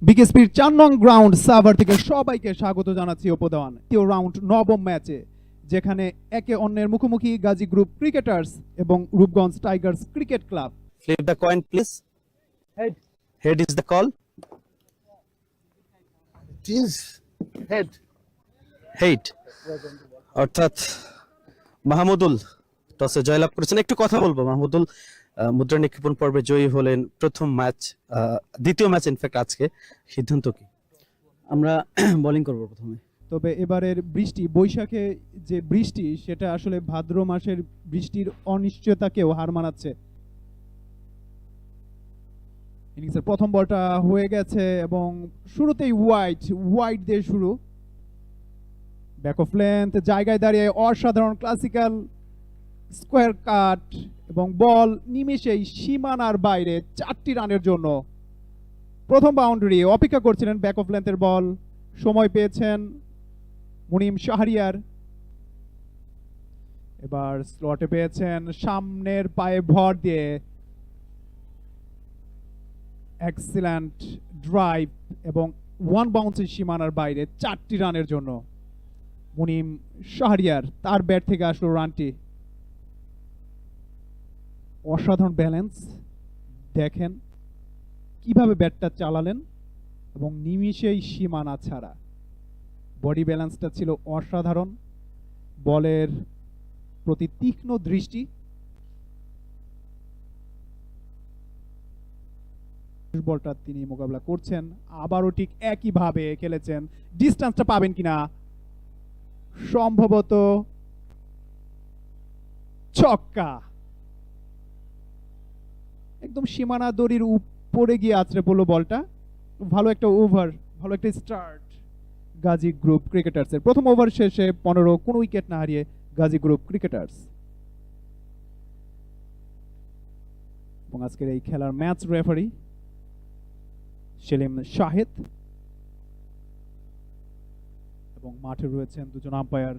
বিকেএসপির ৪ নং গ্রাউন্ড সাভার থেকে সবাইকে স্বাগত জানাচ্ছি উপদান তৃতীয় রাউন্ড নবম ম্যাচে, যেখানে একে অন্যের মুখোমুখি গাজী গ্রুপ ক্রিকেটার্স এবং Rupganj Tigers cricket club. Flip the coin, please. Head. Head is the call. It is head. Head. অর্থাৎ মাহমুদুল টসে জয়লাভ করেছেন। একটু কথা বলবো। মাহমুদুল মুদ্রা নিক্ষেপণ পর্বে জয়ী হলেন, প্রথম ম্যাচ, দ্বিতীয় ম্যাচ ইনফ্যাক্ট আজকে, সিদ্ধান্ত কি? আমরা বোলিং করব প্রথমে। তবে এবারের বৃষ্টি, বৈশাখে যে বৃষ্টি, সেটা আসলে ভাদ্র মাসের বৃষ্টির অনিশ্চয়তাকেও হার মানাচ্ছে। ইনিংসের প্রথম বলটা হয়ে গেছে এবং শুরুতেই ওয়াইড দিয়ে শুরু। ব্যাক অফ লেন্থ, জায়গায় দাঁড়িয়ে অসাধারণ ক্লাসিক্যাল স্কোয়ার কাট এবং বল নিমেষেই সীমানার বাইরে 4টি রানের জন্য। প্রথম বাউন্ডারি অপেক্ষা করছিলেন, ব্যাক অফ লেন্থের বল, সময় পেয়েছেন মুনিম শাহরিয়ার। এবার স্লটে পেয়েছেন, সামনের পায়ে ভর দিয়ে এক্সিলেন্ট ড্রাইভ এবং ওয়ান বাউন্সের সীমানার বাইরে 4টি রানের জন্য মুনিম শাহরিয়ার। তার ব্যাট থেকে আসলো রানটি। অসাধারণ ব্যালেন্স, দেখেন কিভাবে ব্যাটটা চালালেন এবং নিমিষেই সীমানা ছাড়া। বডি ব্যালেন্সটা ছিল অসাধারণ, বলের প্রতি তীক্ষ্ণ দৃষ্টি। বলটা তিনি মোকাবেলা করছেন, আবারও ঠিক একইভাবে খেলেছেন। ডিস্টেন্সটা পাবেন কিনা, সম্ভবত ছক্কা। একদম সীমানা দড়ির উপরে গিয়ে আছড়ে পড়লো বলটা। ভালো একটা ওভার, ভালো একটা স্টার্ট গাজী গ্রুপ ক্রিকেটার্সের। প্রথম ওভার শেষে 15, কোনো উইকেট না হারিয়ে গাজী গ্রুপ ক্রিকেটার্স। এবং আজকের এই খেলার ম্যাচ রেফারি সেলিম শাহেদ এবং মাঠে রয়েছেন দুজন আম্পায়ার।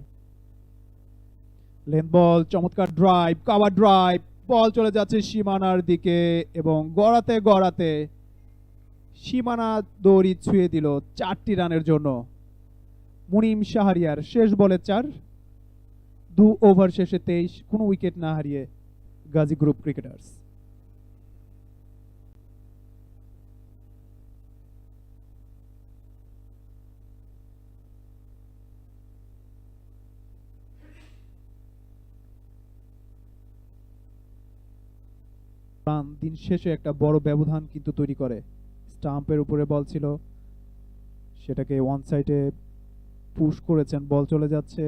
লেন্থ বল, চমৎকার ড্রাইভ, কাভার ড্রাইভ, বল চলে যাচ্ছে সীমানার দিকে এবং গড়াতে সীমানা দড়ি ছুঁয়ে দিল 4টি রানের জন্য মুনিম শাহরিয়ার। শেষ বলে 4, 2 ওভার শেষে 23, কোনো উইকেট না হারিয়ে গাজী গ্রুপ ক্রিকেটার্স। রান দিন শেষে একটা বড় ব্যবধান কিন্তু তৈরি করে। স্টাম্পের উপরে বল ছিল, সেটাকে ওয়ান সাইডে পুশ করেছেন, বল চলে যাচ্ছে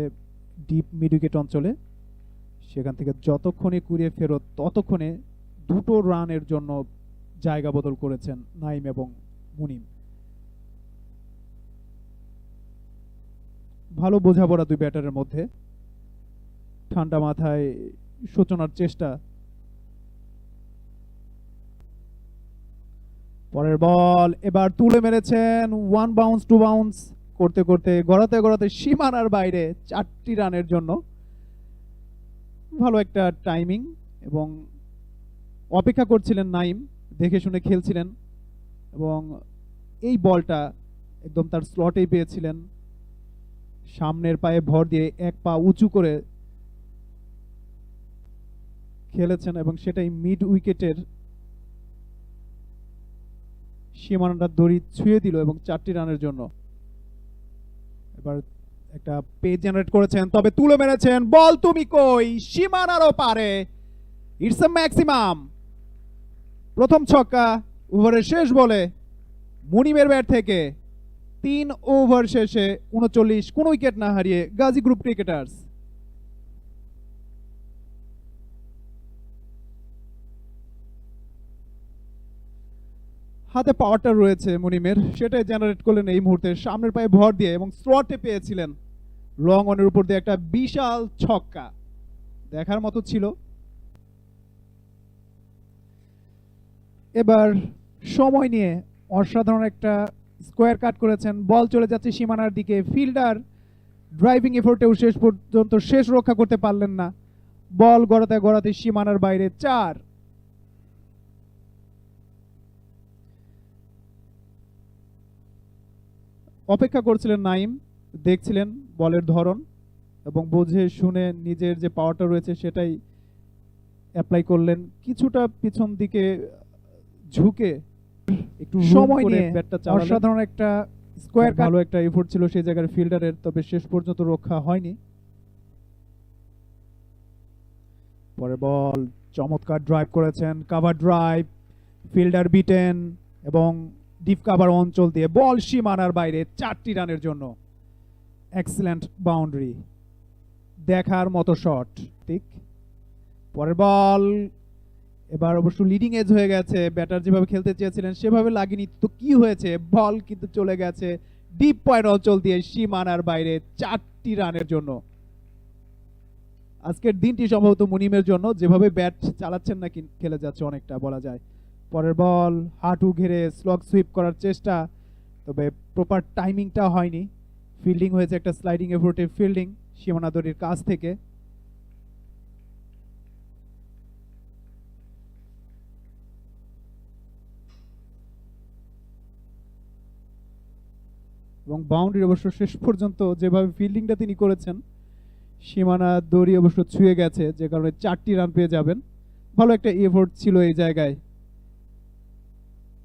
ডিপ মিড উইকেট অঞ্চলে। সেখান থেকে যতক্ষণে কুড়িয়ে ফেরত ততক্ষণে 2টো রানের জন্য জায়গা বদল করেছেন নাইম এবং মুনিম। ভালো বোঝাপড়া দুই ব্যাটারের মধ্যে, ঠান্ডা মাথায় সূচনার চেষ্টা। পরের বল এবার তুলে মেরেছেন, 1 বাউন্স 2 বাউন্স করতে করতে গড়াতে সীমানার বাইরে 4টি রানের জন্য। ভালো একটা টাইমিং এবং অপেক্ষা করছিলেন নাইম, দেখে শুনে খেলছিলেন এবং এই বলটা একদম তার স্লটেই পেয়েছিলেন। সামনের পায়ে ভর দিয়ে এক পা উঁচু করে খেলেছেন এবং সেটাই মিড উইকেটের সীমানাটা দড়ি ছুঁয়ে দিল এবং 4টি রানের জন্য। এবার একটা পেজ জেনারেট করেছেন, তবে তুলে মেরেছেন, বল তুমি কই, সীমানারও পারে। It's a maximum. প্রথম ছক্কা ওভারের শেষ বলে মুনিমের ব্যাট থেকে। 3 ওভার শেষে 39, কোনো উইকেট না হারিয়ে গাজী গ্রুপ ক্রিকেটার্স। হাতে পাওয়ারটা রয়েছে মুনিমের, সেটাই জেনারেট করলেন এই মুহূর্তে সামনের পায়ে ভর দিয়ে এবং স্লটে পেয়েছিলেন লং অনের উপর দিয়ে একটা বিশাল ছক্কা, দেখার মতো ছিল। এবার সময় নিয়ে অসাধারণ একটা স্কোয়ার কাট করেছেন, বল চলে যাচ্ছে সীমানার দিকে। ফিল্ডার ড্রাইভিং এফোর্টেও শেষ পর্যন্ত শেষ রক্ষা করতে পারলেন না, বল গড়াতে সীমানার বাইরে 4। অপেক্ষা করছিলেন নাইম, দেখছিলেন বলের ধরন এবং বুঝে শুনে নিজের যে পাওয়ারটা রয়েছে সেটাই অ্যাপ্লাই করলেন। কিছুটা পিছন দিকে ঝুঁকে একটু সময় নিয়ে ব্যাটটা চালালেন। অসাধারণ একটা স্কোয়ার, ভালো একটা এফোর্ট ছিল সেই জায়গার ফিল্ডারের, তবে শেষ পর্যন্ত রক্ষা হয়নি। পরে বল চমৎকার ড্রাইভ করেছেন, কাভার ড্রাইভ, ফিল্ডার বিটেন এবং ডিপ কাভার অঞ্চল দিয়ে বল সীমানার বাইরে 4টি রানের জন্য। এক্সিলেন্ট বাউন্ডারি, দেখার মতো শট। ঠিক পরের বল এবার অবশ্য লিডিং এজ হয়ে গেছে, ব্যাটার যেভাবে খেলতে চেয়েছিলেন সেভাবে লাগেনি, তো কি হয়েছে, বল কিন্তু চলে গেছে ডিপ পয়েন্ট অঞ্চল দিয়ে সীমানার বাইরে 4টি রানের জন্য। আজকের দিনটি সম্ভবত মুনিমের জন্য, যেভাবে ব্যাট চালাচ্ছেন না খেলে যাচ্ছে অনেকটা বলা যায়। পরের বল হাঁটু ঘেরে স্লগ সুইপ করার চেষ্টা, তবে প্রপার টাইমিংটা হয়নি। ফিল্ডিং হয়েছে একটা স্লাইডিং এফোর্টে ফিল্ডিং সীমানা দড়ির কাছ থেকে। এবং বাউন্ডারি অবশ্য শেষ পর্যন্ত যেভাবে ফিল্ডিংটা তিনি করেছেন সীমানা দড়ি অবশ্য ছুঁয়ে গেছে, যে কারণে 4টি রান পেয়ে যাবেন। ভালো একটা এফোর্ট ছিল এই জায়গায়।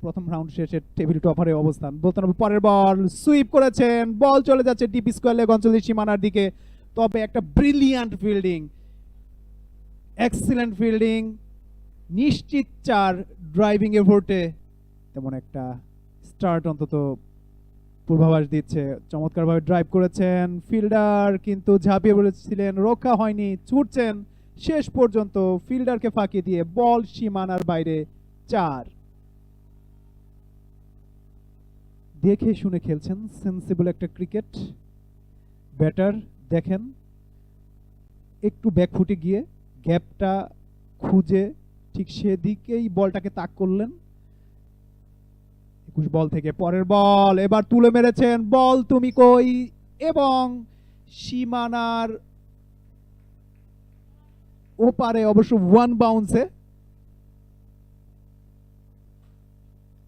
প্রথম রাউন্ড শেষে টেবিল টপারে অবস্থান। বলতে হবে পরের বল সুইপ করেছেন, বল চলে যাচ্ছে ডিপ স্কোয়ার লেগ অঞ্চলে সীমানার দিকে, তবে একটা ব্রিলিয়ান্ট ফিল্ডিং, এক্সিলেন্ট ফিল্ডিং, নিশ্চিত 4 ড্রাইভিং এফোর্টে তেমন একটা স্টার্ট অন্তত পূর্বাভাস দিচ্ছে। চমৎকারভাবে ড্রাইভ করেছেন, ফিল্ডার কিন্তু ঝাঁপিয়ে পড়েছিলেন, রক্ষা হয়নি, ছুটছেন শেষ পর্যন্ত ফিল্ডারকে ফাঁকি দিয়ে বল সীমানার বাইরে 4। দেখে শুনে খেলছেন, সেন্সিবল একটা ক্রিকেট। ব্যাটার দেখেন একটু ব্যাকফুটে গিয়ে গ্যাপটা খুঁজে ঠিক সেদিকেই বলটাকে তাক করলেন। 21 বল থেকে পরের বল এবার তুলে মেরেছেন, বল তুমি কই, এবং সীমানার ওপারে অবশ্য 1 বাউন্সে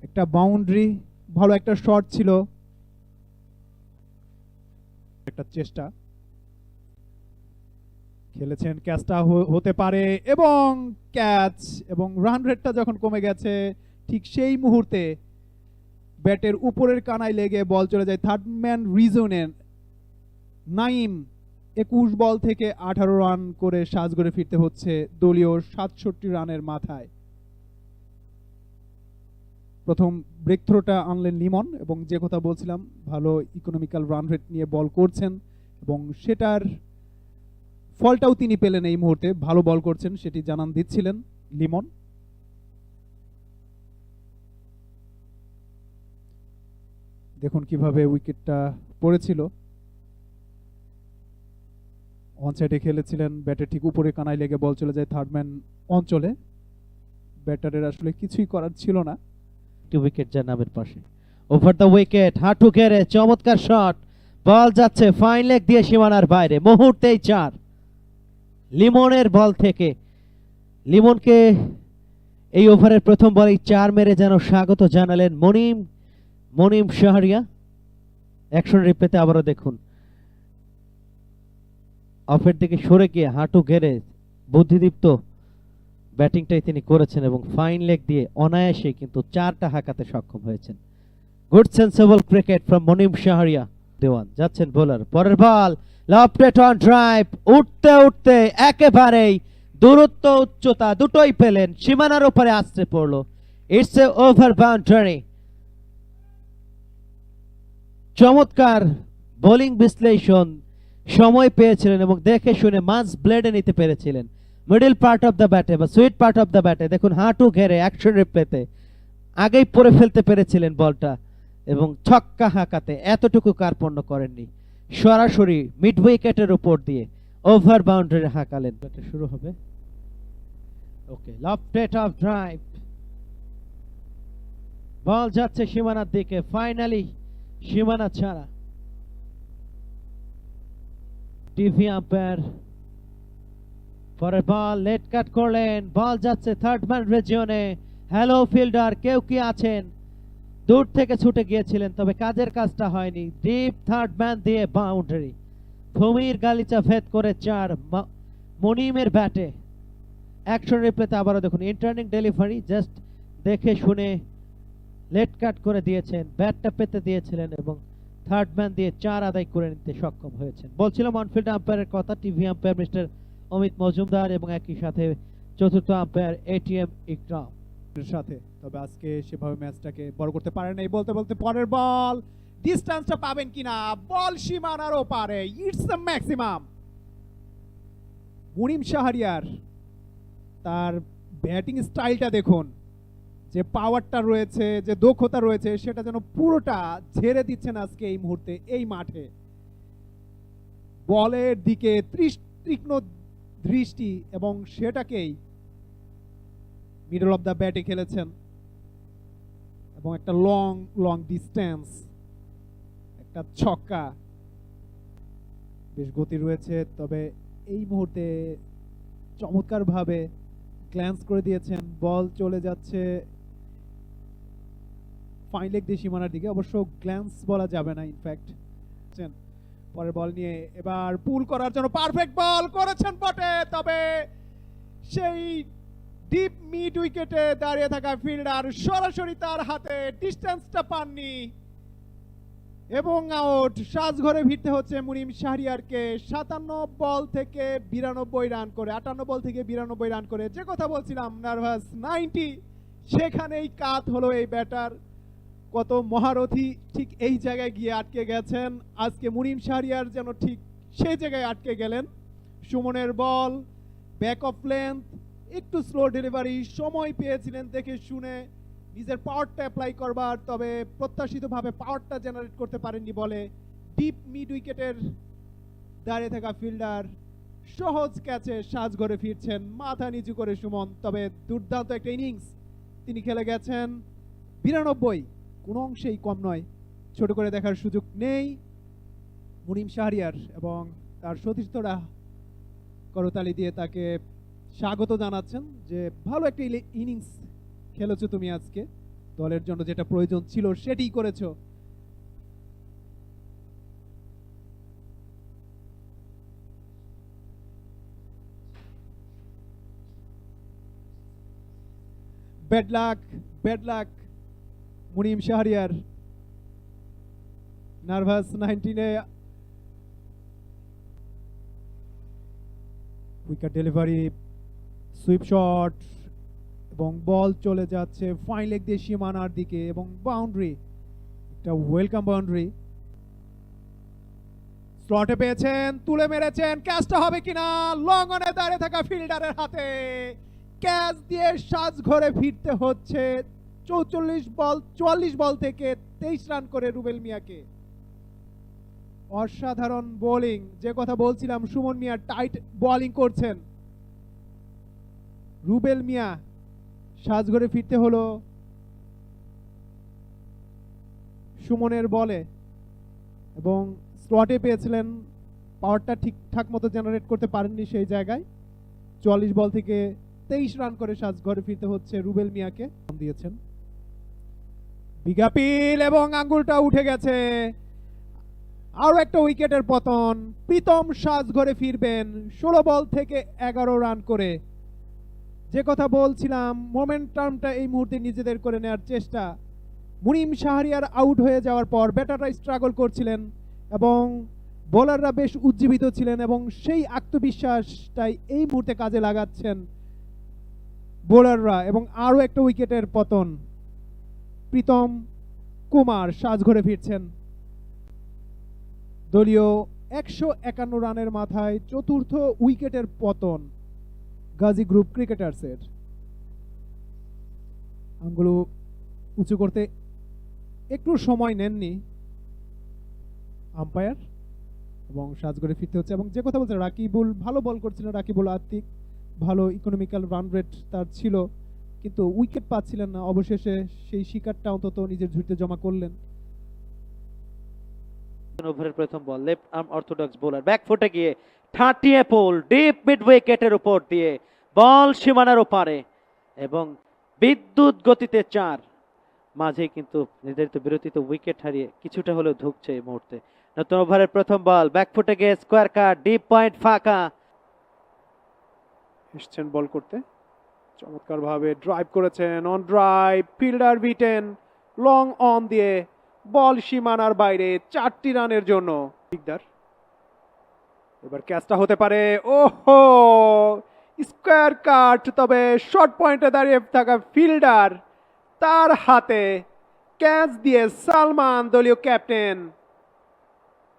একটা বাউন্ডারি। ভালো একটা শট ছিল, একটা চেষ্টা খেলেছেন, ক্যাচটা হতে পারে এবং ক্যাচ। এবং রান রেটটা যখন কমে গেছে ঠিক সেই মুহূর্তে ব্যাটের উপরের কানায় লেগে বল চলে যায় থার্ড ম্যান রিজনে। নাইম 21 বল থেকে 18 রান করে সাজগড়ে ফিরতে হচ্ছে দলীয় 67 রানের মাথায়। প্রথম ব্রেক থ্রোটা আনলেন লিমন, এবং যে কথা বলছিলাম ভালো ইকোনমিক্যাল রান রেট নিয়ে বল করছেন এবং সেটার ফলটাও তিনি পেলেন এই মুহূর্তে। ভালো বল করছেন সেটি জানান দিচ্ছিলেন লিমন। দেখুন কিভাবে উইকেটটা পড়েছিল, অন সাইডে খেলেছিলেন, ব্যাটের ঠিক উপরে কানায় লেগে বল চলে যায় থার্ড ম্যান অঞ্চলে। ব্যাটারের আসলে কিছুই করার ছিল না। উইকেট যায় নামের পাশে, ওভার দ্য উইকেট, হাঁটু ঘেরে চমৎকার শট, বল যাচ্ছে ফাইন লেগ দিয়ে সীমানার বাইরে, মুহূর্তেই 4। লিমনের বল থেকে, লিমনকে এই ওভারের প্রথম বলেই 4 মেরে যেন স্বাগত জানালেন মনিম শাহরিয়া। অ্যাকশন রিপ্লেতে আবারও দেখুন, অফের দিকে সরে গিয়ে হাঁটু ঘেরে বুদ্ধিদীপ্ত ব্যাটিংটাই তিনি করেছেন এবং ফাইন লেগ দিয়ে অনায়াসে কিন্তু 4টা হাঁকাতে সক্ষম হয়েছেন। Good sensible cricket from Munim Shahriar. দেওয়ান যাচ্ছেন বোলার, পরের বল লফটেড অন ড্রাইভ, উঠতে উঠতে একেবারেই দূরত্ব উচ্চতা দুটোই পেলেন, সীমানার উপরে আছড়ে পড়লো। It's a over boundary. চমৎকার বোলিং বিশ্লেষণ, সময় পেয়েছিলেন এবং দেখে শুনে মাঝ ব্লেডে নিতে পেরেছিলেন। মিডল পার্ট অফ দ্য ব্যাটে বা সুইট পার্ট অফ দ্য ব্যাটে দেখুন হাঁটু ঘেরে অ্যাকশন রিপ্লেতে আগেই পরে ফেলতে পেরেছিলেন বলটা এবং ছক্কা হাঁকাতে এতটুকু কার্পণ্য করেননি, সরাসরি মিড উইকেটের উপর দিয়ে ওভার বাউন্ডারি হাঁকালেন। শুরু হবে, ওকে, লফটেড অফ ড্রাইভ, বল যাচ্ছে সীমানার দিকে, ফাইনালি সীমানা ছাড়া। টিভি আম্পায়ার পরের বল লেট কাট করলেন, বল যাচ্ছে থার্ড ম্যান রিজিয়নে। হ্যালো ফিল্ডার, কেউ কি আছেন? দূর থেকে ছুটে গিয়েছিলেন, তবে কাজের কাজটা হয়নি। ডিপ থার্ড ম্যান দিয়ে বাউন্ডারি, ভূমির গালিচা ভেদ করে 4। মুনিমের ব্যাটে অ্যাকশন রিপ্লেতে আবারও দেখুন ইন্টার্নিং ডেলিভারি, জাস্ট দেখে শুনে লেট কাট করে দিয়েছেন, ব্যাটটা পেতে দিয়েছিলেন এবং থার্ড ম্যান দিয়ে 4 আদায় করে নিতে সক্ষম হয়েছেন। বলছিলাম অনফিল্ড আম্পায়ারের কথা, TV umpire mister Amit Majumdar এবং একই সাথে চতুর্থ আম্পায়ার এটিএম ইকরাম এর সাথে। তবে আজকে সেভাবে ম্যাচটাকে বড় করতে পারে নাই। বলতে বলতে পরের বল, ডিস্টেন্সটা পাবেন কিনা, বল সীমানার ওপারে, it's the maximum. Munim Shahriar তার ব্যাটিং স্টাইলটা দেখুন, যে পাওয়ারটা রয়েছে, যে দক্ষতা রয়েছে, সেটা যেন পুরোটা ঝেড়ে দিচ্ছেন আজকে এই মুহূর্তে এই মাঠে। বলের দিকে তীক্ষ্ণ দৃষ্টি এবং সেটাকেই মিডল অফ দ্য ব্যাটে খেলেছেন এবং একটা লং ডিস্টেন্স, একটা ছক্কা, বেশ গতি রয়েছে। তবে এই মুহূর্তে চমৎকারভাবে গ্ল্যান্স করে দিয়েছেন, বল চলে যাচ্ছে ফাইন লেগ দিয়ে সীমানার দিকে। অবশ্য গ্ল্যান্স বলা যাবে না, ইনফ্যাক্ট। পরের বল নিয়ে এবার পুল করার জন্য পারফেক্ট বল করেছেন বটে, তবে সেই ডিপ মিড উইকেটে দাঁড়িয়ে থাকা ফিল্ডার সরাসরি তার হাতে ডিস্টেন্সটা পাননি এবং আউট। সাজঘরে ভিড়তে হচ্ছে মুনিম শাহরিয়ারকে 57 বল থেকে 92 রান করে, 58 বল থেকে 92 রান করে। যে কথা বলছিলাম নার্ভাস 90, সেখানেই কাত হলো এই ব্যাটার। কত মহারথী ঠিক এই জায়গায় গিয়ে আটকে গেছেন। আজকে মুনিম শাহরিয়ার যেন ঠিক সেই জায়গায় আটকে গেলেন। সুমনের বল, ব্যাক অফ লেন্থ, একটু স্লো ডেলিভারি, সময় পেয়েছিলেন দেখে শুনে নিজের পাওয়ারটা অ্যাপ্লাই করবার, তবে প্রত্যাশিতভাবে পাওয়ারটা জেনারেট করতে পারেননি বলে ডিপ মিড উইকেটের দাঁড়িয়ে থাকা ফিল্ডার সহজ ক্যাচে সাজঘরে ফিরছেন মাথা নিচু করে সুমন। তবে দুর্দান্ত একটা ইনিংস তিনি খেলে গেছেন। 92 কোনো অংশেই কম নয়, ছোট করে দেখার সুযোগ নেই মুনিম শাহরিয়ার এবং তার সতীর্থরা করতালি দিয়ে তাকে স্বাগত জানাচ্ছেন যে ভালো একটা ইনিংস খেলেছো তুমি আজকে, দলের জন্য যেটা প্রয়োজন ছিল সেটাই করেছো। Bad luck Munim Shahriar. Nervous 19-এ উইকেট ডেলিভারি, সুইপ শট এবং বল চলে যাচ্ছে ফাইন লেগ দিয়ে সীমানার দিকে এবং বাউন্ডারি, একটা ওয়েলকাম বাউন্ডারি। স্লটে পেয়েছেন, তুলে মেরেছেন, ক্যাচটা হবে কিনা, লং অনে দাঁড়িয়ে থাকা ফিল্ডারের হাতে ক্যাচ দিয়ে সাজঘরে ফিরতে হচ্ছে 44 বল থেকে 23 রান করে রুবেল মিয়াকে। অসাধারণ বোলিং, যে কথা বলছিলাম, সুমন মিয়া টাইট বোলিং করছেন। রুবেল মিয়া সাজঘরে ফিরতে হলো সুমনের বলে এবং স্লটে পেয়েছিলেন, পাওয়ারটা ঠিকঠাক মতো জেনারেট করতে পারেননি সেই জায়গায়। 44 বল থেকে 23 রান করে সাজঘরে ফিরতে হচ্ছে রুবেল মিয়াকে। দিয়েছেন বিগাপিল এবং আঙ্গুলটা উঠে গেছে। আরো একটা উইকেটের পতন। প্রীতম সাজঘরে ফিরবেন 16 বল থেকে 11 রান করে। যে কথা বলছিলাম, মোমেন্টামটা এই মুহূর্তে নিজেদের করে নেওয়ার চেষ্টা। মুনিম শাহরিয়ার আউট হয়ে যাওয়ার পর ব্যাটাররা স্ট্রাগল করছিলেন এবং বোলাররা বেশ উজ্জীবিত ছিলেন এবং সেই আত্মবিশ্বাসটাই এই মুহূর্তে কাজে লাগাচ্ছেন বোলাররা এবং আরো একটা উইকেটের পতন। প্রীতম কুমার সাজঘরে ফিরছেন। দলীয় 151 রানের মাথায় চতুর্থ উইকেটের পতন গাজী গ্রুপ ক্রিকেটার্সের। আঙ্গুল উঁচু করতে একটু সময় নেননি আম্পায়ার এবং সাজঘরে ফিরতে হচ্ছে। এবং যে কথা বলছে, রাকিবুল ভালো বল করছিলেন, রাকিবুল আতিক ভালো ইকোনমিক্যাল রান রেট তার ছিল, কিন্তু উইকেট পাচ্ছিলেন না। অবশেষে সেই শিকারটা অন্তত নিজের ঝুড়িতে জমা করলেন। ওভারের প্রথম ball, left arm orthodox bowler back ফুটে গিয়ে ঠাটিয়ে পোল ডিপ মিড উইকেটের উপর দিয়ে বল সীমানার ওপারে এবং বিদ্যুৎ গতিতে 4। মাঝেই কিন্তু নির্ধারিত বিরতিতে উইকেট হারিয়ে কিছুটা হলেও ধুঁকছে এই মুহূর্তে। নতুন ওভারের প্রথম বল, ব্যাকফুটে গিয়ে স্কোয়ার কাট, ডিপ পয়েন্ট ফাঁকা। এসছেন বল করতে, চমৎকার ভাবে ড্রাইভ করেছেন, on drive, fielder beaten, long on দিয়ে বল সীমানার বাইরে, 4টি রানের জন্য দিকদার। এবার ক্যাচটা হতে পারে, ওহো, স্কোয়ার কাট, তবে শর্ট পয়েন্টে দাঁড়িয়ে থাকা ফিল্ডার তার হাতে ক্যাচ দিয়ে সালমান দলীয় ক্যাপ্টেন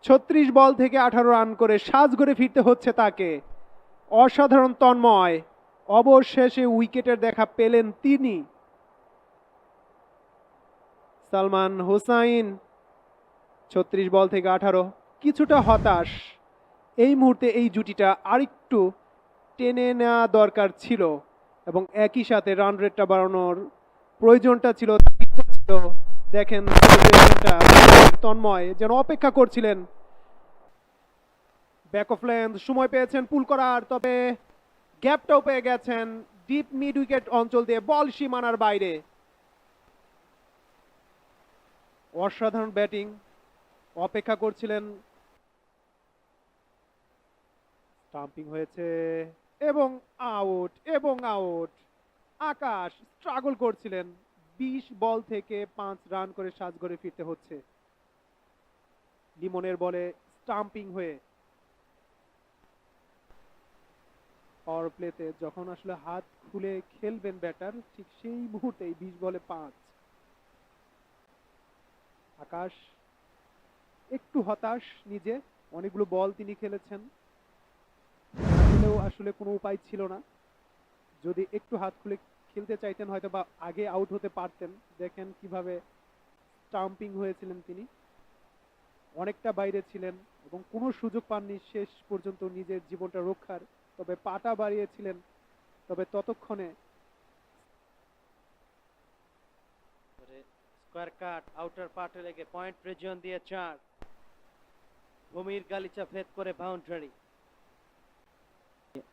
36 বল থেকে 18 রান করে সাজঘরে ফিরতে হচ্ছে তাকে। অসাধারণ তন্ময়, অবশেষে উইকেটের দেখা পেলেন তিনি। সালমান হোসাইন 36 বল থেকে 18, কিছুটা হতাশ এই মুহূর্তে। এই জুটিটা আরেকটু টেনে নেওয়া দরকার ছিল এবং একই সাথে রান রেটটা বাড়ানোর প্রয়োজনটা ছিল। দেখেন তন্ময় যেন অপেক্ষা করছিলেন, ব্যাক অফ লেন্থ সময় পেয়েছেন পুল করার, তবে গ্যাপটাও পেয়ে গেছেন ডিপ মিড উইকেট অঞ্চল দিয়ে, বল সীমানার বাইরে। অসাধারণ ব্যাটিং, অপেক্ষা করছিলেন, স্টাম্পিং হয়েছে এবং আউট এবং আউট। আকাশ স্ট্রাগল করছিলেন, 20 বল থেকে 5 রান করে সাজঘরে ফিরতে হচ্ছে। লিমনের বলে স্টাম্পিং হয়ে পাওয়ার প্লেতে যখন আসলে হাত খুলে খেলবেন ব্যাটার, ঠিক সেই মুহূর্তেই 20 বলে 5। আকাশ একটু হতাশ নিজে, অনেকগুলো বল তিনি খেলেছেন, আসলে কোনো উপায় ছিল না। যদি একটু হাত খুলে খেলতে চাইতেন হয়তো বা আগে আউট হতে পারতেন। দেখেন কিভাবে স্টাম্পিং হয়েছিলেন তিনি, অনেকটা বাইরে ছিলেন এবং কোনো সুযোগ পাননি শেষ পর্যন্ত নিজের জীবনটা রক্ষার, তবে পাটা বাড়িয়েছিলেন। তবে ততক্ষণে স্কোয়ার কাট, আউটার পার্টে লেগে পয়েন্ট রিজিয়ন দিয়ে 4, ভূমির গালিচা ভেদ করে বাউন্ডারি।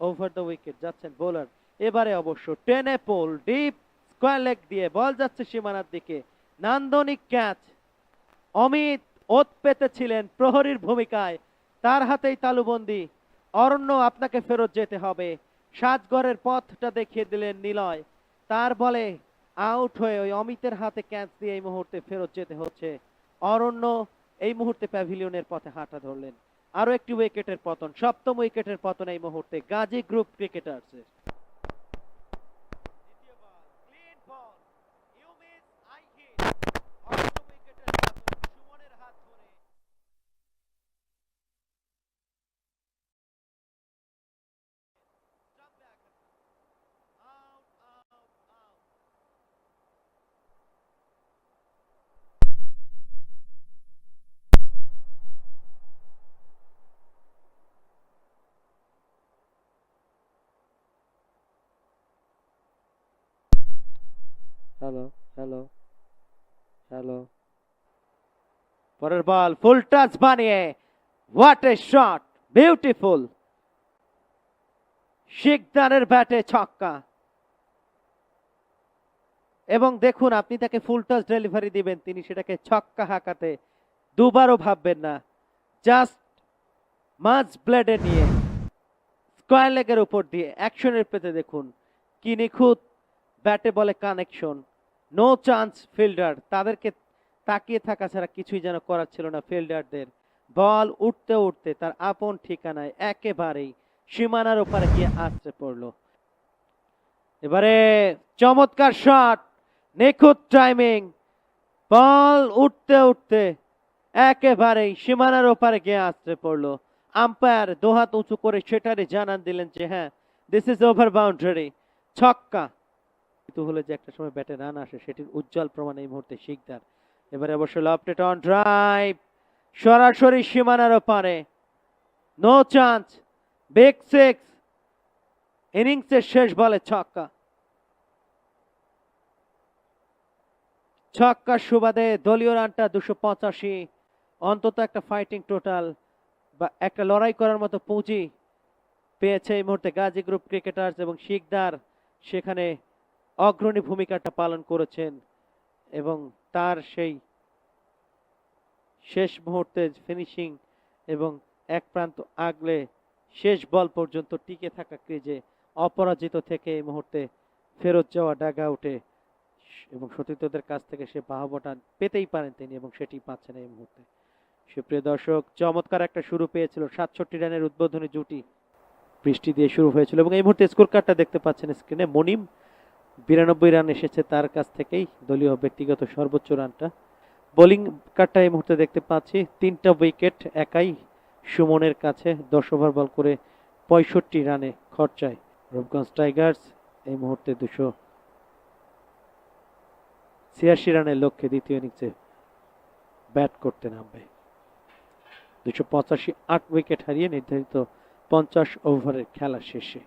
ওভার দ্য উইকেট যাচ্ছেন বোলার, এবারে অবশ্য টেনে পোল, ডিপ স্কোয়ার লেগ দিয়ে বল যাচ্ছে সীমানার দিকে, নান্দনিক ক্যাচ। অমিত ওত পেতেছিলেন প্রহরীর ভূমিকায়, তার হাতেই তালুবন্দি। অরণ্য আপনাকে ফেরত যেতে হবে, সাজঘরের পথটা দেখিয়ে দিলেন নিলয়। তার বলে আউট হয়ে ওই অমিতের হাতে ক্যাচ দিয়ে এই মুহূর্তে ফেরত যেতে হচ্ছে। অরণ্য এই মুহূর্তে প্যাভিলিয়নের পথে হাঁটা ধরলেন। আরো একটি উইকেটের পতন, 7ম উইকেটের পতন এই মুহূর্তে গাজী গ্রুপ ক্রিকেটার্সের। হ্যালো হ্যালো হ্যালো, পরের বল ফুল টাচ বানিয়ে, হোয়াট এ শট, বিউটিফুল। শিকদারের ব্যাটে ছক্কা, এবং দেখুন আপনি তাকে ফুল টাচ ডেলিভারি দিবেন, তিনি সেটাকে ছক্কা হাঁকাতে দুবারও ভাববেন না। জাস্ট মাঝ ব্লেডে নিয়ে স্কোয়ার লেগের উপর দিয়ে অ্যাকশনের পেতে দেখুন কি নিখুঁত ব্যাটে বলে কানেকশন। নো চান্স ফিল্ডার, তাদেরকে তাকিয়ে থাকা ছাড়া কিছুই যেন করার ছিল না ফিল্ডারদের। বল উঠতে উঠতে তার আপন ঠিকানায় একেবারেই সীমানার ওপারে গিয়ে আছড়ে পড়লো। এবারে চমৎকার শট, নিখুঁত টাইমিং, বল উঠতে উঠতে একেবারেই সীমানার ওপারে গিয়ে আছড়ে পড়লো। আম্পায়ার দোহাত উঁচু করে সেটারই জানান দিলেন যে হ্যাঁ, দিস ইজ ওভার বাউন্ডারি, ছক্কা। কিন্তু হলে যে একটা সময় ব্যাটে রান আসে সেটির উজ্জ্বল প্রমাণ এই মুহূর্তে শিকদার। এবারে অবশ্য লফটেড অন ড্রাইভ, সরাসরি সীমানার ওপারে, নো চান্স, বিগ সিক্স। ইনিংসের শেষ বলে ছক্কা, ছক্কার সুবাদে দলীয় রানটা 285, অন্তত একটা ফাইটিং টোটাল বা একটা লড়াই করার মতো পুঁজি পেয়েছে এই মুহূর্তে গাজী গ্রুপ ক্রিকেটার্স, এবং শিকদার সেখানে অগ্রণী ভূমিকাটা পালন করেছেন। এবং তার সেই শেষ মুহূর্তে ফিনিশিং এবং এক প্রান্ত আগলে শেষ বল পর্যন্ত টিকে থাকা ক্রিজে অপরাজিত থেকে এই মুহূর্তে ফেরত যাওয়া ডাগ আউটে এবং সতীর্থদের কাছ থেকে সে বাহবাটা পেতেই পারেন তিনি, এবং সেটি পাচ্ছেন এই মুহূর্তে। সুপ্রিয় দর্শক, চমৎকার একটা শুরু পেয়েছিল 67 রানের উদ্বোধনী জুটি, বৃষ্টি দিয়ে শুরু হয়েছিল এবং এই মুহূর্তে স্কোর কার্ডটা দেখতে পাচ্ছেন স্ক্রিনে। মনিম 92 রান এসেছে তার কাছ থেকেই, দলীয় ব্যক্তিগত সর্বোচ্চ রানটা। বোলিং কার্ডটা এই মুহূর্তে দেখতে পাচ্ছি, 3টা উইকেট একাই সুমনের কাছে, 10 ওভার বল করে 65 রানে খরচায় রূপগঞ্জ টাইগার্স এই মুহূর্তে 286 রানের লক্ষ্যে দ্বিতীয় ইনিংসে ব্যাট করতে নামবে। 285, 8 উইকেট হারিয়ে নির্ধারিত 50 ওভারের খেলা শেষে।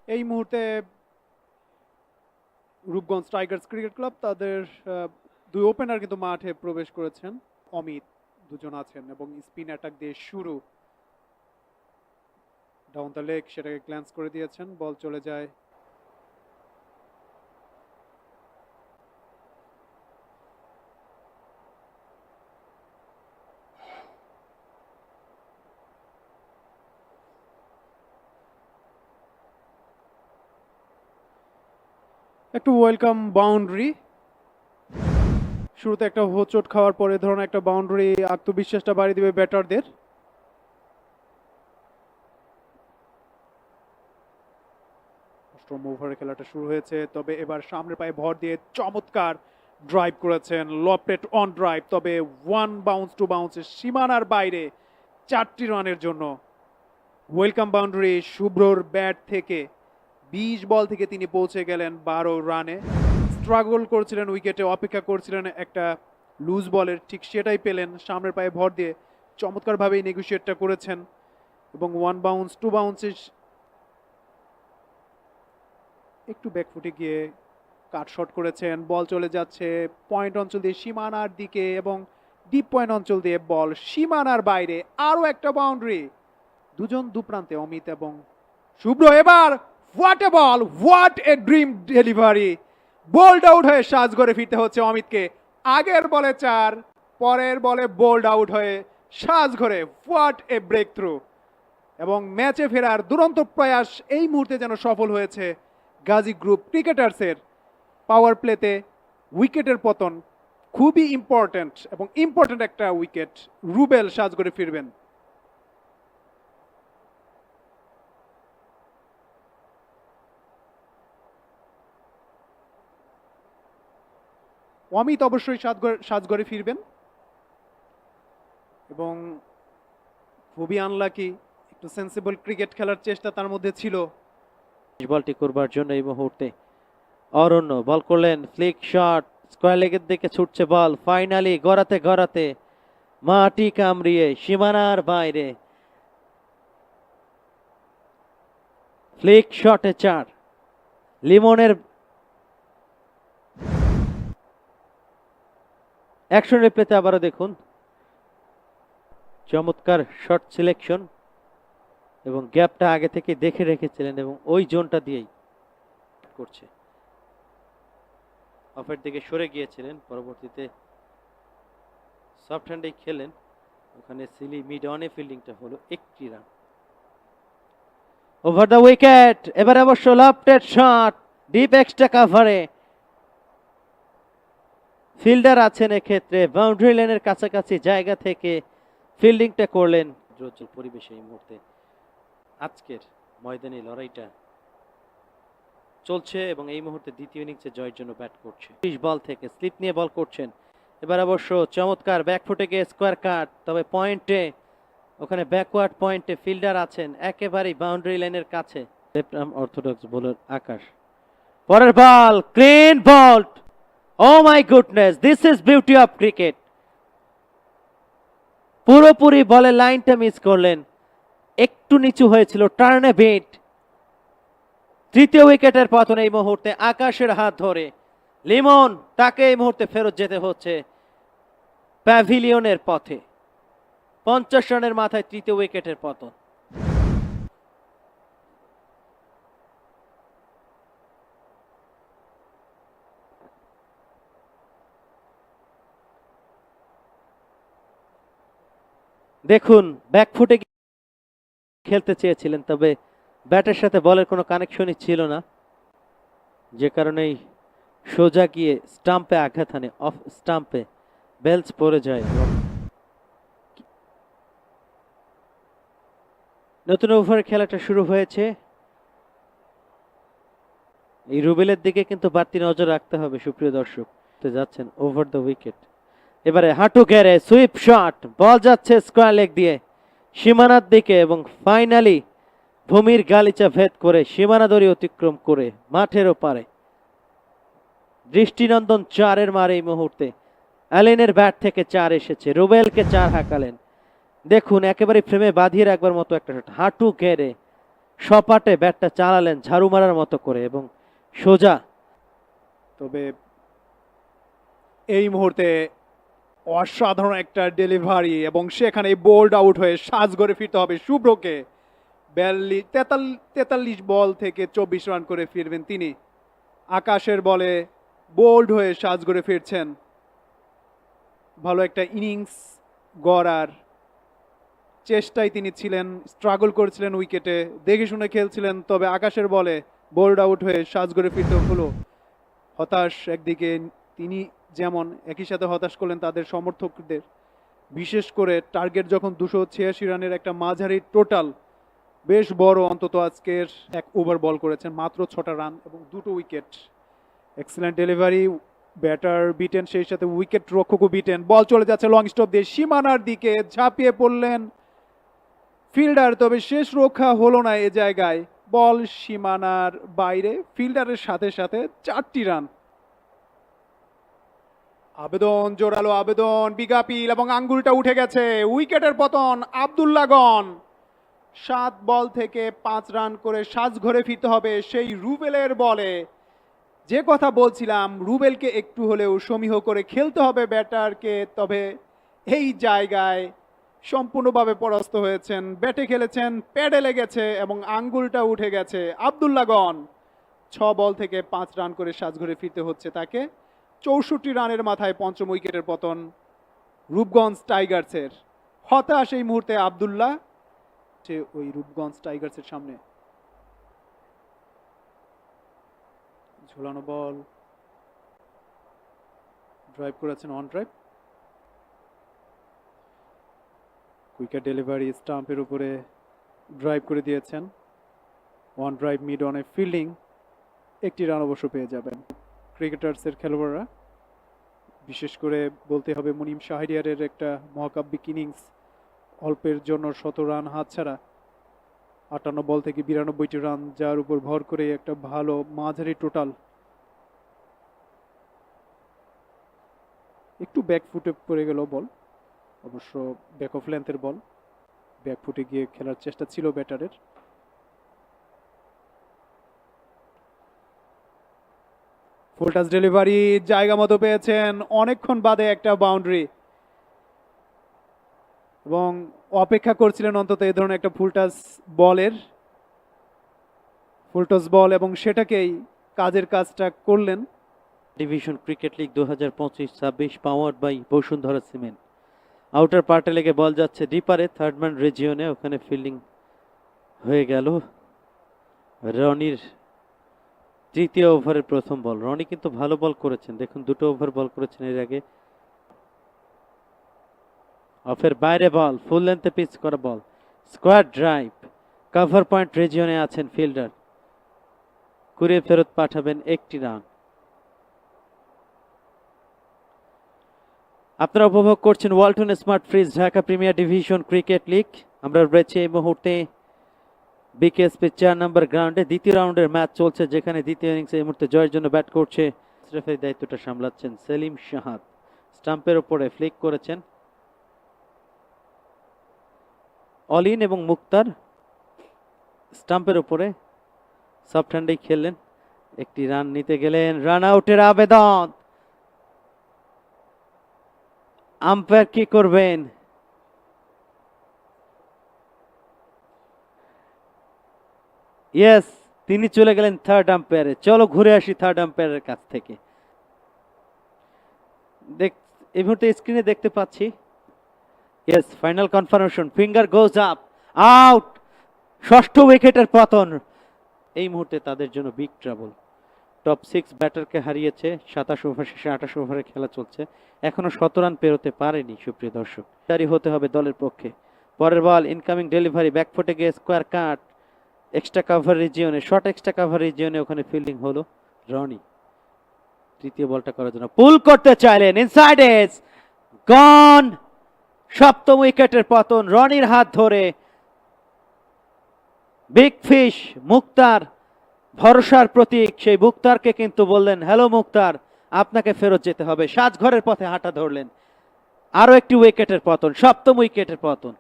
এই মুহূর্তে রূপগঞ্জ টাইগার্স ক্রিকেট ক্লাব তাদের দুই ওপেনার কিন্তু মাঠে প্রবেশ করেছেন। অমিত দুজন আছেন এবং স্পিন অ্যাটাক দিয়ে শুরু, ডাউন দ্য লেগ সেটাকে গ্ল্যান্স করে দিয়েছেন, বল চলে যায় একটু ওয়েলকাম বাউন্ডারি। শুরুতে একটা হোঁচট খাওয়ার পরে ধরনের একটা বাউন্ডারি আত্মবিশ্বাসটা বাড়িয়ে দিবে ব্যাটারদের। অষ্টম ওভারে খেলাটা শুরু হয়েছে, তবে এবার সামনের পায়ে ভর দিয়ে চমৎকার ড্রাইভ করেছেন, লফটেড অন ড্রাইভ, তবে 1 বাউন্স টু বাউন্সের সীমানার বাইরে 4টি রানের জন্য ওয়েলকাম বাউন্ডারি শুভ্রর ব্যাট থেকে। 20 বল থেকে তিনি পৌঁছে গেলেন 12 রানে। স্ট্রাগল করছিলেন উইকেটে, অপেক্ষা করছিলেন একটা লুজ বলের, ঠিক সেটাই পেলেন। সামনের পায়ে ভর দিয়ে চমৎকারভাবেই নেগোশিয়েটটা করেছেন এবং 1 বাউন্স 2 বাউন্সে একটু ব্যাকফুটে গিয়ে কাট শট করেছেন, বল চলে যাচ্ছে পয়েন্ট অঞ্চল দিয়ে সীমানার দিকে এবং ডিপ পয়েন্ট অঞ্চল দিয়ে বল সীমানার বাইরে। আরও একটা বাউন্ডারি, দুজন দুপ্রান্তে অমিত এবং শুভ্র। এবার what a ball, what a dream delivery, bold out হয়ে সাজঘরে ফিরতে হচ্ছে অমিতকে। আগের বলে 4, পরের বলে বোল্ড আউট হয়ে সাজঘরে। হোয়াট এ ব্রেক থ্রু এবং ম্যাচে ফেরার দুরন্ত প্রয়াস এই মুহূর্তে যেন সফল হয়েছে গাজী গ্রুপ ক্রিকেটার্সের। পাওয়ার প্লেতে উইকেটের পতন খুবই ইম্পর্ট্যান্ট এবং ইম্পর্ট্যান্ট একটা উইকেট। রুবেল সাজঘরে ফিরবেন। অমিত অবশ্যই সাজঘরে ফিরবেন এবং খুবই আনলাকি, একটু সেন্সিবল ক্রিকেট খেলার চেষ্টা তার মধ্যে ছিল। বলটি করবার জন্য এই মুহূর্তে অরণ্য বল করলেন, ফ্লিক শট, স্কয়ার লেগের দিকে ছুটছে বল, ফাইনালি গড়াতে গড়াতে মাটি কামড়িয়ে সীমানার বাইরে। ফ্লিক শটে 4। লিমনের অ্যাকশন রিপ্লেতে আবারও দেখুন, চমৎকার শট সিলেকশন এবং গ্যাপটা আগে থেকে দেখে রেখেছিলেন এবং ওই জোনটা দিয়েই করছে। অফের দিকে সরে গিয়েছিলেন, পরবর্তীতে সফট হ্যান্ডেই খেলেন, ওখানে সিলি মিড অনে ফিল্ডিংটা হলো 1টি রান। ওভার দ্য উইকেট, এবার অবশ্য লফটেড শট, ডিপ এক্সট্রা কাভারে ফিল্ডার আছেন, এক্ষেত্রে বাউন্ডারি লাইনের কাছাকাছি জায়গা থেকে ফিল্ডিংটা করলেন। রোজল পরিবেশে এই মুহূর্তে আজকের ময়দানে লড়াইটা চলছে এবং এই মুহূর্তে দ্বিতীয় ইনিংসে জয়ের জন্য ব্যাট করছে। 30 বল থেকে স্লিপ নিয়ে বল করছেন। এবার অবশ্য চমৎকার ব্যাকফুটে গিয়ে স্কোয়ার কাট, তবে পয়েন্টে ওখানে ব্যাকওয়ার্ড পয়েন্টে ফিল্ডার আছেন একেবারেই বাউন্ডারি লাইনের কাছে। Left arm orthodox bowler Akash. পরের ball clean ball. Oh my goodness, this is beauty of cricket. পুরোপুরি বলে লাইনটা মিস করলেন, একটু নিচু হয়েছিল, টার্নে বিট। তৃতীয় উইকেটের পতন এই মুহূর্তে আকাশের হাত ধরে। লিমন, তাকে এই মুহূর্তে ফেরত যেতে হচ্ছে প্যাভিলিয়নের পথে। 50 রানের মাথায় তৃতীয় উইকেটের পতন। দেখুন ব্যাকফুটে খেলতে চেয়েছিলেন, তবে ব্যাটের সাথে বলের কোনো কানেকশনই ছিল না, যে কারণেই সোজা গিয়ে স্টাম্পে আঘাত হানে। অফ স্টাম্পে বেলস পড়ে যায়। নতুন ওভার খেলাটা শুরু হয়েছে। এই রুবেলের দিকে কিন্তু বাড়তি নজর রাখতে হবে সুপ্রিয় দর্শক। যাচ্ছেন ওভার দ্য উইকেট, এবারে হাঁটু গেড়ে সুইপ শট, বল যাচ্ছে স্কোয়ার লেগ দিয়ে সীমানার দিকে এবং ফাইনালি ভূমির গালিচা ভেদ করে সীমানা দড়ি অতিক্রম করে মাঠের ওপারে। দৃষ্টিনন্দন চারের মার এই মুহূর্তে অ্যালেনের ব্যাট থেকে 4 এসেছে, রুবেলকে 4 হাঁকালেন। দেখুন একেবারে ফ্রেমে বাঁধিয়ে রাখবার মতো একটা শট, হাঁটু গেড়ে সপাটে ব্যাটটা চালালেন ঝাড়ু মারার মতো করে এবং সোজা। তবে এই মুহূর্তে অসাধারণ একটা ডেলিভারি এবং সেখানে বোল্ড আউট হয়ে সাজঘরে ফিরতে হবে শুভ্রকে। 43 বল থেকে 24 রান করে ফিরবেন তিনি। আকাশের বলে বোল্ড হয়ে সাজঘরে ফিরছেন। ভালো একটা ইনিংস গড়ার চেষ্টায় তিনি ছিলেন, স্ট্রাগল করেছিলেন উইকেটে, দেখে শুনে খেলছিলেন, তবে আকাশের বলে বোল্ড আউট হয়ে সাজঘরে ফিরতে হলো। হতাশ একদিকে তিনি, যেমন একই সাথে হতাশ করলেন তাদের সমর্থকদের, বিশেষ করে টার্গেট যখন 286 রানের একটা মাঝারি টোটাল, বেশ বড়। অন্তত আজকের 1 ওভার বল করেছেন, মাত্র 6টা রান এবং 2টো wicket. Excellent delivery, batter beaten, সেই সাথে উইকেট রক্ষকও বিটেন। বল চলে যাচ্ছে লং স্টপ দিয়ে সীমানার দিকে, ঝাঁপিয়ে পড়লেন ফিল্ডার, তবে শেষ রক্ষা হলো না এ জায়গায়। বল সীমানার বাইরে, ফিল্ডারের সাথে সাথে 4টি রান। আবেদন, জোরালো আবেদন, বিগাপিল এবং আঙ্গুলটা উঠে গেছে। উইকেটের পতন, আব্দুল্লাগন 7 বল থেকে 5 রান করে সাজঘরে ফিরতে হবে সেই রুবেলের বলে। যে কথা বলছিলাম, রুবেলকে একটু হলেও সমীহ করে খেলতে হবে ব্যাটারকে, তবে এই জায়গায় সম্পূর্ণভাবে পরাস্ত হয়েছেন। ব্যাটে খেলেছেন, প্যাডে লেগেছে এবং আঙ্গুলটা উঠে গেছে। আব্দুল্লাগন 6 বল থেকে 5 রান করে সাজঘরে ফিরতে হচ্ছে তাকে। 64 রানের মাথায় 5ম উইকেটের পতন রূপগঞ্জ টাইগার্সের। হতাশ এই মুহূর্তে আব্দুল্লাহ, সে ওই রূপগঞ্জ টাইগার্সের সামনে। ঝোলানো বল, ড্রাইভ করেছেন অন ড্রাইভ, উইকেট ডেলিভারি স্টাম্পের উপরে ড্রাইভ করে দিয়েছেন। ওয়ান ড্রাইভ মিড অনে ফিল্ডিং, 1টি রান অবশ্য পেয়ে যাবেন ক্রিকেটার্সের খেলোয়াড়রা। বিশেষ করে বলতে হবে মুনিম শাহরিয়ারের একটা মহাকাব্যিক ইনিংস, অল্পের জন্য 100 রান হাতছাড়া, 58 বল থেকে 92টি রান, যার উপর ভর করে একটা ভালো মাঝারি টোটাল। একটু ব্যাকফুটে পড়ে গেল বল, অবশ্য ব্যাক অফ লেন্থের বল, ব্যাকফুটে গিয়ে খেলার চেষ্টা ছিল ব্যাটারের। ফুল টাচ ডেলিভারি, জায়গা মতো পেয়েছেন, অনেকক্ষণ বাদে একটা বাউন্ডারি, এবং অপেক্ষা করছিলেন অন্তত এই ধরনের একটা ফুল টাচ বলের, ফুল টস বল, এবং সেটাকেই কাজের কাজটা করলেন। Division cricket league 2025-26 powered by Bashundhara Cement. Outer পার্টে লেগে বল যাচ্ছে ডিপারে, থার্ড ম্যান রিজিয়নে, ওখানে ফিল্ডিং হয়ে গেল। রনির 3য় ওভারের প্রথম বল। রনি কিন্তু ভালো বল করেছেন, দেখুন 2টো ওভার বল করেছেন এর আগে। অফের বাইরে বল, ফুল লেন্থে পিচ করা বল, স্কোয়ার ড্রাইভ, কভার পয়েন্ট রিজিয়নে আছেন ফিল্ডার, ঘুরে ফেরত পাঠাবেন 1টি রান। আপনারা উপভোগ করছেন Walton smart fridge Dhaka premier division cricket league. আমরা রয়েছে এই মুহূর্তে বিকেএসপি 4 নম্বর গ্রাউন্ডে। দ্বিতীয় রাউন্ডের ম্যাচ চলছে, যেখানে দ্বিতীয় ইনিংসে এই মুহূর্তে জয়ের জন্য ব্যাট করছে, রেফারি দায়িত্বটা সামলাচ্ছেন সেলিম শাহাদ। স্টাম্পের উপরে ফ্লিক করেছেন অলিন এবং মুক্তার, স্টাম্পের উপরে সফট হ্যান্ডেই খেললেন, 1টি রান নিতে গেলেন, রান আউটের আবেদন। আম্পায়ার কি করবেন? ইয়েস, তিনি চলে গেলেন থার্ড আম্পায়ারে। চলো ঘুরে আসি থার্ড আম্পায়ারের কাছ থেকে। এই মুহূর্তে স্ক্রিনে দেখতে পাচ্ছি yes, final confirmation, finger goes up, out. ষষ্ঠ উইকেটের পতন এই মুহূর্তে তাদের জন্য বিগ ট্রাবল। টপ 6 ব্যাটারকে হারিয়েছে, 27 ওভার শেষে 28 ওভারে খেলা চলছে, এখনো 100 রান পেরোতে পারেনি সুপ্রিয় দর্শক। জারি হতে হবে দলের পক্ষে। পরের বল, ইনকামিং ডেলিভারি, ব্যাকফুটে গিয়ে স্কোয়ার কাট, এক্সট্রা কাভার রিজিয়নে, শর্ট এক্সট্রা কাভার রিজিয়নে ওখানে ফিল্ডিং হলো রনি। তৃতীয় বলটা করার জন্য পুল করতে চাইলেন, ইনসাইড এজ, গন। সপ্তম উইকেটের পতন রনির হাত ধরে। বিগ ফিশ মুক্তার, ভরসার প্রতীক, সেই মুক্তারকে কিন্তু বললেন, হ্যালো মুক্তার, আপনাকে ফেরত যেতে হবে। সাজঘরের পথে হাঁটা ধরলেন। আরো একটি উইকেটের পতন, সপ্তম উইকেটের পতন।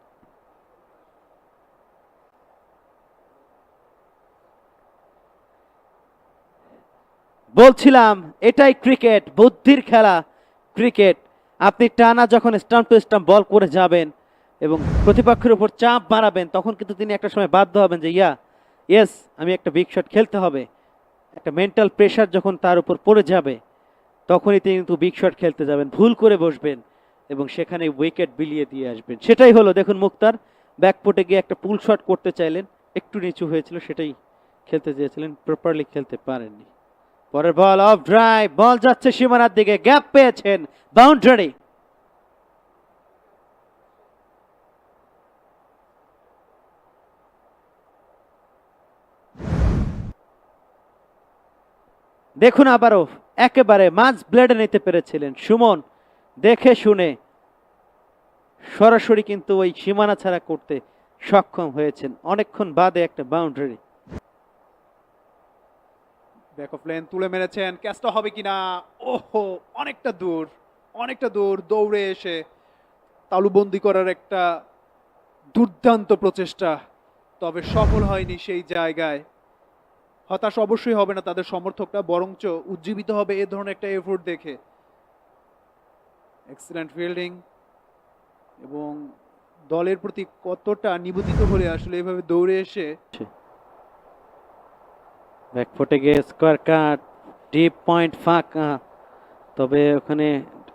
বলছিলাম এটাই ক্রিকেট, বুদ্ধির খেলা ক্রিকেট। আপনি টানা যখন স্টাম্প টু স্টাম্প বল করে যাবেন এবং প্রতিপক্ষের উপর চাপ বাড়াবেন, তখন কিন্তু তিনি একটা সময় বাধ্য হবেন যে ইয়েস, আমি একটা বিগ শট খেলতে হবে। একটা মেন্টাল প্রেশার যখন তার উপর পড়ে যাবে, তখনই তিনি কিন্তু বিগ শট খেলতে যাবেন, ভুল করে বসবেন এবং সেখানে উইকেট বিলিয়ে দিয়ে আসবেন। সেটাই হলো। দেখুন মুক্তার ব্যাকফুটে গিয়ে একটা পুল শট করতে চাইলেন, একটু নিচু হয়েছিল, সেটাই খেলতে চেয়েছিলেন, প্রপারলি খেলতে পারেননি। পরের বল অফ ড্রাইভ, বল যাচ্ছে সীমানার দিকে, গ্যাপ পেয়েছেন, বাউন্ডারি। দেখুন আবারও একেবারে মাঝ ব্লেডে নিতে পেরেছিলেন সুমন, দেখে শুনে সরাসরি কিন্তু ওই সীমানা ছাড়া করতে সক্ষম হয়েছেন। অনেকক্ষণ বাদে একটা বাউন্ডারি। ব্যাক অফ লেন তুলে মেরেছেন, ক্যাচটা হবে কিনা, ওহো, অনেকটা দূর, অনেকটা দূর দৌড়ে এসে তালুবন্দি করার একটা দুর্দান্ত প্রচেষ্টা, তবে সফল হয়নি সেই জায়গায়। হতাশ অবশ্যই হবে না তাদের সমর্থকরা, বরঞ্চ উজ্জীবিত হবে এ ধরনের একটা এফোর্ট দেখে। এক্সিলেন্ট ফিল্ডিং এবং দলের প্রতি কতটা নিবেদিত হলে আসলে এভাবে দৌড়ে এসে। ব্যাকফুটে গিয়ে স্কোয়ার কাট, ডিপ পয়েন্ট ফাঁকা, তবে ওখানে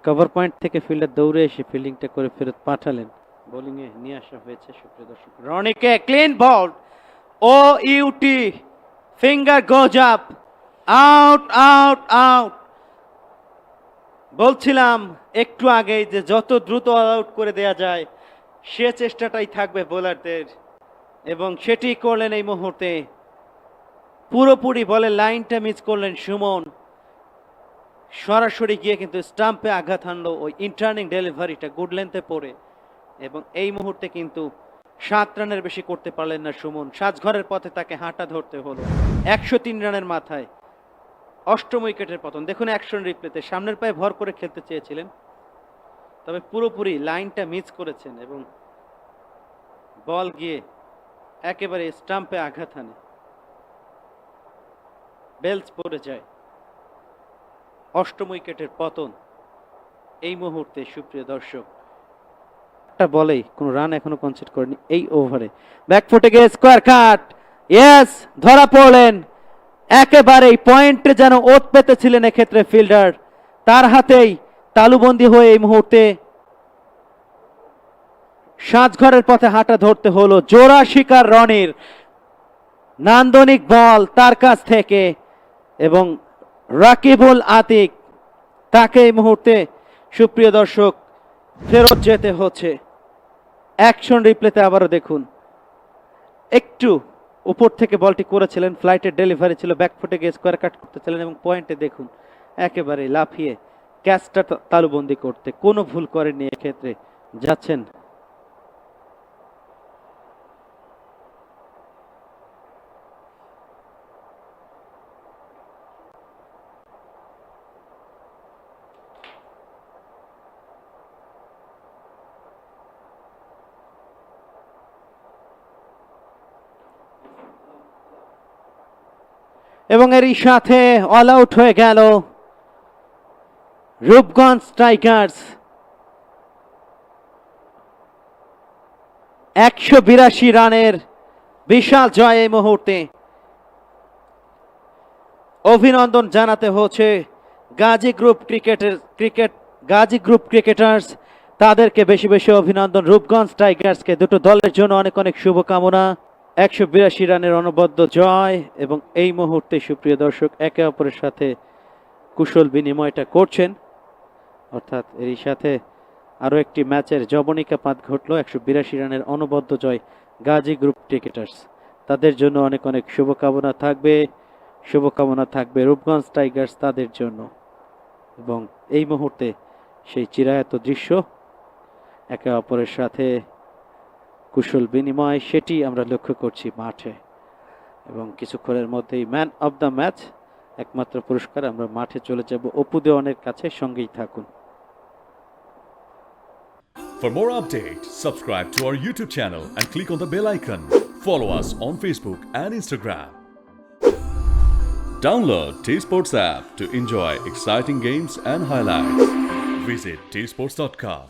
কভার পয়েন্ট থেকে ফিল্ডার দৌড়ে এসে ফিল্ডিংটা করে ফেরত পাঠালেন। বোলিং এ নিয়ে আসা হয়েছে সুপ্রিয় দর্শক, রনিকে ক্লিন বল, ও ইউটি, finger goes up, out out out. বলছিলাম একটু আগে যে যত দ্রুত আউট করে দেয়া যায় সে চেষ্টাটাই থাকবে বোলারদের, এবং সেটি করলেন এই মুহূর্তে। পুরোপুরি বলে লাইনটা মিস করলেন সুমন, সরাসরি গিয়ে কিন্তু স্টাম্পে আঘাত হানলো ওই ইন্টার্নিং ডেলিভারিটা গুড লেন্থে পড়ে, এবং এই মুহূর্তে কিন্তু 7 রানের বেশি করতে পারলেন না সুমন। সাজঘরের পথে তাকে হাঁটা ধরতে হলো 103 রানের মাথায়। অষ্টম উইকেটের পতন। দেখুন অ্যাকশন রিপ্লেতে, সামনের পায়ে ভর করে খেলতে চেয়েছিলেন, তবে পুরোপুরি লাইনটা মিস করেছেন এবং বল গিয়ে একেবারে স্টাম্পে আঘাত হানে, বেলস পড়ে যায়। অষ্টম উইকেটের পতন এই মুহূর্তে সুপ্রিয় দর্শক। একটা বলেই কোনো রান এখনো কনসিড করেনি এই ওভারে। ব্যাকফুটে গিয়ে স্কোয়ার কাট, ইয়েস, ধরা পড়লেন। একেবারেই পয়েন্টে যেন ওত পেতেছিলেন এক্ষেত্রে ফিল্ডার, তার হাতেই তালুবন্দি হয়ে এই মুহূর্তে সাজঘরের পথে হাঁটা ধরতে হলো। জোড়া শিকার রনির, নান্দনিক বল তার কাছ থেকে, এবং রাকিবুল আতিক, তাকে এই মুহূর্তে সুপ্রিয় দর্শক ফেরত যেতে হচ্ছে। অ্যাকশন রিপ্লেতে আবারও দেখুন, একটু উপর থেকে বলটি করেছিলেন, ফ্লাইটের ডেলিভারি ছিল, ব্যাকফুটে গিয়ে স্কোয়ার কাট করতেছিলেন এবং পয়েন্টে দেখুন একেবারে লাফিয়ে ক্যাচটা তালুবন্দি করতে কোনো ভুল করেননি এক্ষেত্রে, যাচ্ছেন। এবং এরই সাথে অল আউট হয়ে গেল রূপগঞ্জ টাইগার্স। 182 রানের বিশাল জয় এই মুহূর্তে। অভিনন্দন জানাতে হচ্ছে গাজী গ্রুপ ক্রিকেটার্স, তাদেরকে বেশি বেশি অভিনন্দন। রূপগঞ্জ টাইগার্সকে দুটো দলের জন্য অনেক অনেক শুভকামনা। 182 রানের অনবদ্য জয়, এবং এই মুহূর্তে সুপ্রিয় দর্শক একে অপরের সাথে কুশল বিনিময়টা করছেন, অর্থাৎ এরই সাথে আরও একটি ম্যাচের জবনিকাপাত ঘটলো। 182 রানের অনবদ্য জয় গাজী গ্রুপ ক্রিকেটার্স, তাদের জন্য অনেক অনেক শুভকামনা থাকবে। শুভকামনা থাকবে রূপগঞ্জ টাইগার্স তাদের জন্য। এবং এই মুহূর্তে সেই চিরায়ত দৃশ্য, একে অপরের সাথে কুশল বিনিময়, সেটি আমরা লক্ষ্য করছি মাঠে। এবং কিছুক্ষণের মধ্যেই ম্যান অফ দ্য ম্যাচ, একমাত্র পুরস্কার আমরা মাঠে চলে যাব অপু দেওয়ানের কাছে। সঙ্গেই থাকুন। For more updates, subscribe to our YouTube channel and click on the bell icon. Follow us on Facebook and Instagram. Download T-Sports app to enjoy exciting games and highlights. Visit tsports.com.